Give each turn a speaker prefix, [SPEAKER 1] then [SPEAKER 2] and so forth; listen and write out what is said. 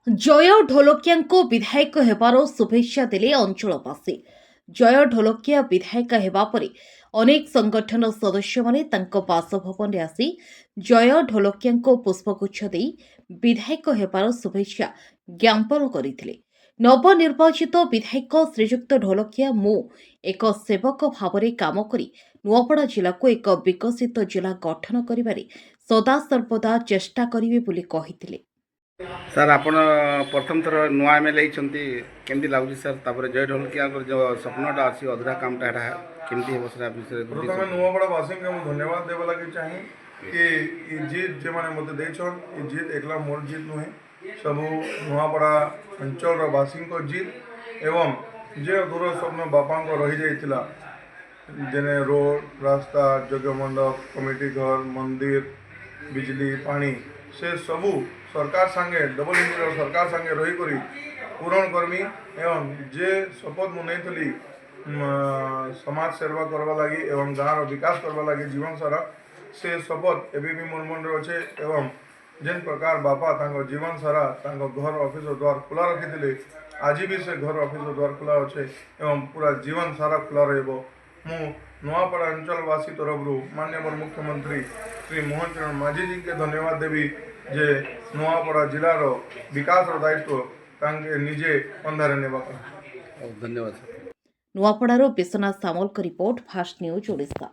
[SPEAKER 1] जय ढोलकिया विधायक हेबार शुभेच्छा देले अंचलवासी। जय ढोलकिया विधायक हेबा परे अनेक संगठन सदस्य माने तांको बासभवन रे आसी जय ढोलकिया पुष्पगुच्छ देई विधायक हेबार शुभेच्छा ज्ञापन करथिले। नवनिर्वाचित विधायक श्रीजुक्त ढोलकिया मु एक सेवक भावरे काम करी नुआपड़ा जिला को एक विकसित जिला गठन करिबारे सदा सर्वदा चेष्टा करिवे बोली कहिथिले।
[SPEAKER 2] सर आप प्रथम थर नुआ एम एल केमती लगुच सर तापर जय ढोलकिया जो स्वप्नटा अच्छी अधूरा कामटा केमती हे सर विषय
[SPEAKER 3] प्रथम नुआपड़ावासी को धन्यवाद देवा लगे चाहिए कि जीत जो मैंने मत देछन ये जीत एकला मोर जीत नुहे सब नुआपड़ा अंचलवासी को जीत एवं जे अधूरा स्वप्न बापा रही जाइला जेने रोड रास्ता यज्ञ मंडप कमिटी घर मंदिर बिजली पानी से सबू सरकार संगे डबल इंजिन सरकार संगे रही करी पूरण करमी एवं जे शपथ मु नहीं समाज सेवा करवा लगी एवं गाँव विकास करवा लगी जीवन सारा से शपथ एवं भी मोर मन अच्छे एवं जेन प्रकार बापा जीवन सारा घर ऑफिस द्वार खुला रखी आज भी से घर ऑफिस द्वार खुला अच्छे एवं पूरा जीवन सारा खुला रही मु नुआपड़ा अंचलवासी तरफ माननीय मुख्यमंत्री श्री मोहन चरण माझी जी के धन्यवाद देवी जे नुआपड़ा जिलार विकास दायित्व तांके निजे कंधारे नेबा।
[SPEAKER 2] धन्यवाद।
[SPEAKER 1] नुआपड़ार विश्वनाथ सामल रिपोर्ट फास्ट न्यूज ओडिशा।